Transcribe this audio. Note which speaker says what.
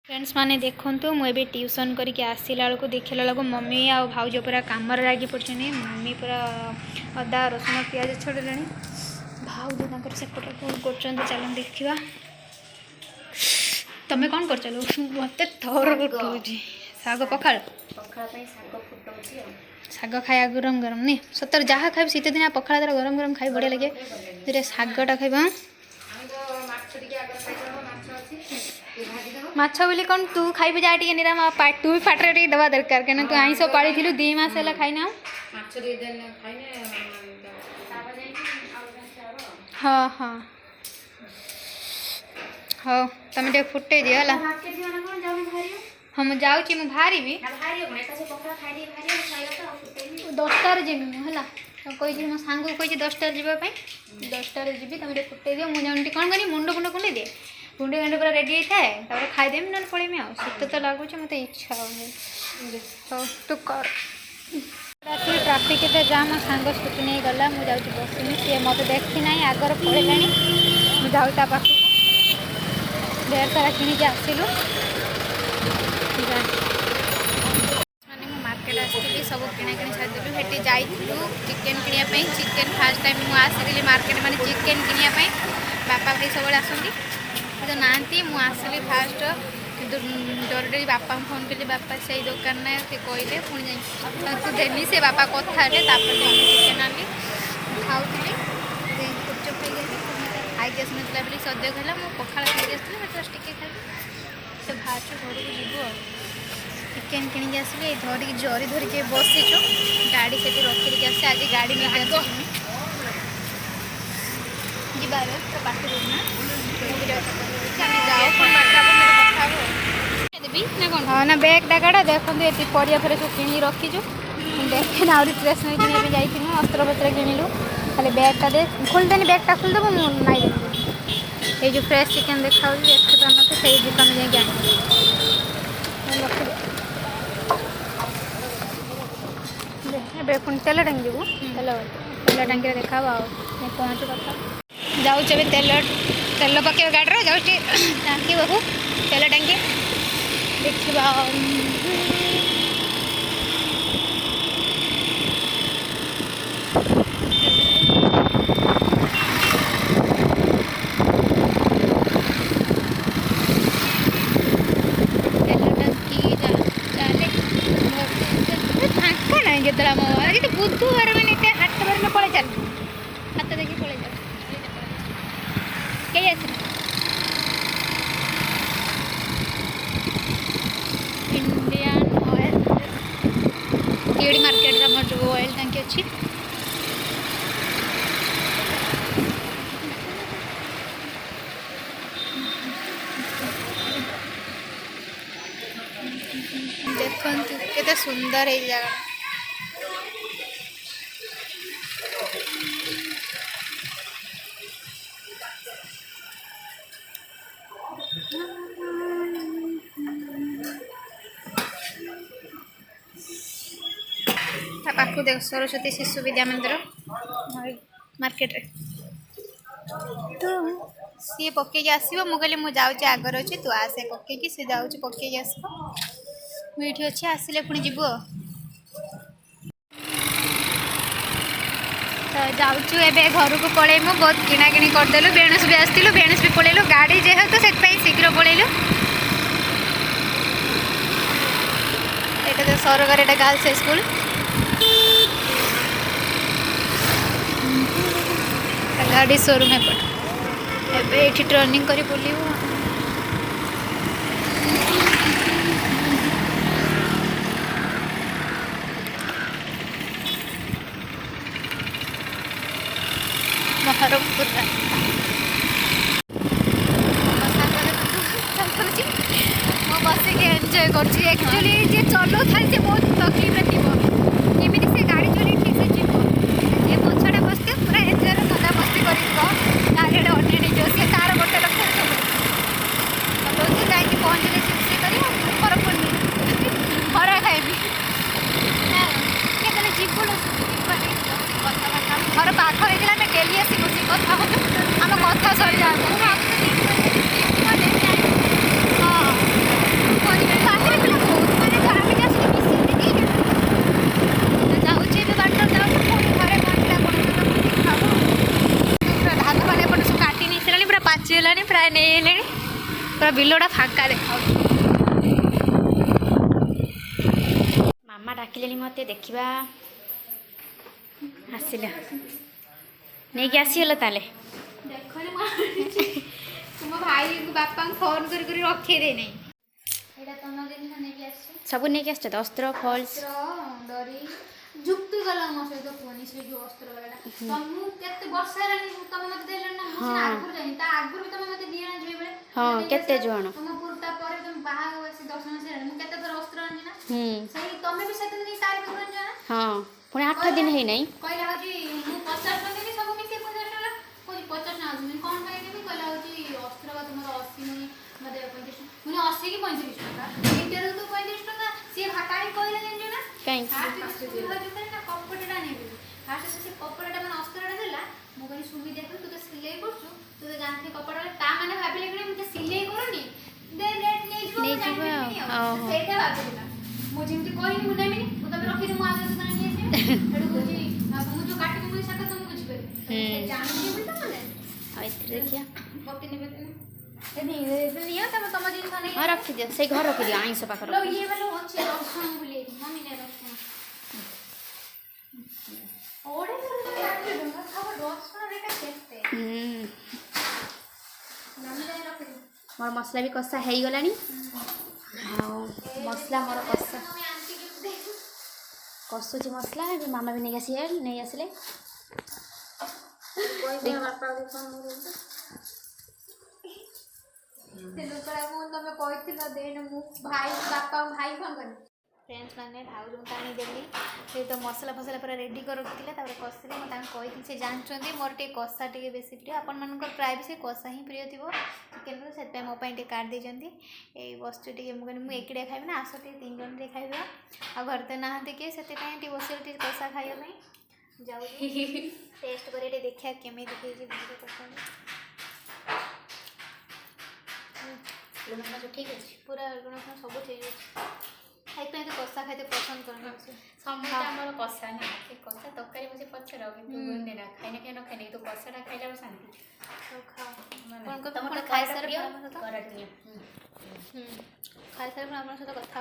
Speaker 1: friends माने देखु मुझे ट्यूशन करके आसला बेलू देखला बेलू मम्मी आ भाउज पूरा कम लगी पड़े मम्मी पूरा अदा रसुण पिज छड़े भाउज सेपटे कौन कर चल देखा तुम्हें कौन कर मत थर शाग पखा शाग खाया गरम गरम नहीं सतर जहाँ खाए शीत दिन पखाड़ द्वारा गरम गरम खाई बढ़िया लगे शागटा खाइबा माछ बोली कौन तू खाइबे जा टे निराम तू भी फाटे टे दवा दरकार क्या तू आईस पाड़ी थी 2 मास है खाई ना हाँ हाँ हाँ तुम टे फुटे दियो है हाँ मुझे जाऊँगी मुझे बाहरी 10टार जीवी है तो कही मो सांग को कही 10टार जावाई 10टार जी तुम फुटे दियो मुझे कौन करी मुंड फुंड कुंडे दिए गुंडे गुंडे पूरा रेडी होता है तापर खाईदेमी ना पड़ेमी आ शीत तो लगुच मत इच्छा हो तू कर रात ट्राफिक के जाम सांग स्कूटी नहीं गला मुझे बसनी सी मत देखी ना आगर पड़ेगा मुझे जाऊँ पाख ढेर सारा किणिक आसलु मैंने मार्केट आसती सब किणाकिणी छाड़ी हेटी जाइलु चिकेन किणापी चिकेन फास्ट टाइम मुझे आसली मार्केट माने चिकेन किणापी बापा भाई सब आसती तो नाती मुझे आसली फास्ट डर डर बापा फोन कली बापा से दुकान ना से कहले पुणी जा देनी से बापा कथा चिकेन आनी खाऊली चुपचुप खाई आसना बोली सद्य कहला मुझे पखाड़ खाई आसती जस्ट टिके खाई से बाहर घर को जीव चिकेन किणिक आसली धरिकी जरी धरिकी बसीचु गाड़ी से रखी आस आज गाड़ी नहीं जीवार तो पाठ हाँ ना बैग डागाटा देखो ये परिया फेर सब कि रखीचु देखे ना फ्रेस किणा जाइए अस्त्र पत्र किणिलु खाली बैगटा दे खोलदेनी बैगटा खोलदेव मुझे नाई ये जो फ्रेश चिकेन देखा देखते पार से दुकान जाए रखिए पुणी तेल टांगी जीवु तेल टांगी देखा पहुँचु कथा जाऊँ तेल तेल पके गाड़ी जाऊँ टाँकी बाबू तेल टांगी देखा तो बुधवार मैंने हाथ बार में पड़े चल हाथ देखिए पड़े चल कहीं आस इंडियन ऑयल केडी मार्केट आम जो ऑयल टांकी अच्छी देखु केते सुंदर है जगह पाखु देख सरस्वती शिशु विद्या मंदिर मार्केट रे तो सी पकईकि आसो मुझे मुझे जाऊँगी आगर अच्छे तू आसे पकईकि सी जाऊँ पकईकि आस मुझे अच्छे आसिले पुणी जीवु तो जाऊँ ए घर को पलैमु बहुत किणाकिणी करदेलु बेणुस भी आसलु बेणुस भी पलैलु गाड़ी जेहेतु से शीघ्र पलैलु ये तो सरकार एटा गर्ल्स स्कूल गाड़ी शोरूम एपटे ये टर्निंग कर बुलू महरमपुर बसिक एंजय करचुअली जी चलो था बहुत तकलीफ थी से गाड़ी चली ठीक से जीव ये पछड़े बसते पूरा एंजय मजा मस्ती कर सी तार गोटे लक्ष्य चलो जाकि पहुँचले चिप्सी कर खरा खाइबी केतने जीवन घर पाख होता आम डेली आसी बस कथा आम कथा सरी जाता हाँ पूरा बिलटा फाँका देखा मामा डाकिले मत देखा आसिला नहीं कि आसीगल ताले तुम भाई बापा फोन कर रखे दे नहीं सब नहीं आस अस्त्र फल्स डरी जुक्ति गला मो सहित फोन से जो अस्त्र वाला तुम केते वर्ष हेलानी तुम मत देलन ना मो आगुर जानि ता आगुर भी तुम मत दिया ना जे बेले हां केते जण तुम पुरटा पर तुम बाहा होसी 10 मास हेलानी मु केते थोर अस्त्र आनी ना सही तुम भी सेते दिन तारीख करन जाना हां पुणे 8 दिन हे नहीं कहला होजी मु 50 टका देबी सब मिसे 50 टका कोई 50 ना आदमी कोन भाई देबी कहला होजी अस्त्र का तुमर 80 नहीं मते 35 मुने 80 की 35 टका इंटर तो 35 टका से भाटाई कहला जानि ना काई कपड़ा नहीं फास्ट से कपड़ा मैंने अस्त्रटा देला मु कहीं सुमी देख तू तो सिलाई करछु तू तो जानते कपड़ा ता माने भाबिले कि मु सिलाई करनी दे रेट नहीं जो सेटा भाबिला मु जेमति कहि मु नहीं मु तबे रखि दे मु आगे दुकान नहीं आसे एडु कोजी मु जो काटि मु साका तुम बुझ पे जाननी बोल त माने आ इत्र देखिया बत्ती नेबे नहीं निया तब तुम दिन खाने हां रखि दियो से घर रखि दियो आइंस पाखर लो ये वाला अच्छे रसुन बुले मम्मी ने रसुन ओडे तो काटले दूंगा अब रसुन रेका केते मम्मी ने रखि दे मोर मसला भी कसा हेई गलानी हां मसला मोर कसा कसुची मसला मामा भी नहीं आसिले कोई दे बापा को फोन फ्रेंड्स मैंने भाउज आनी देली से तो मसला फसला पूरा रेडी कर रखी कसले मुझे से जानते मोर टे कषा टे बेसी प्रिय आपण मान प्राय भी से कषा ही प्रिय थी चिकेन से मोपाई टे काट देती ये बस टे मुझे एकिड़िया खाइबी ना आस टे 3 जन खाइबा आ घर तो नहांती किए से बस कषा खाइबा जाऊ टेस्ट कर देखा केमी लुण जो ठीक अच्छे पूरा लुण सब ठीक अच्छे तो कषा खाते पसंद करना समस्त आम कषा ना कषा तरकारी मुझे पचर ना खाई ना खाई तो कषाटा खाइला शांति खाई सारे सहित कथा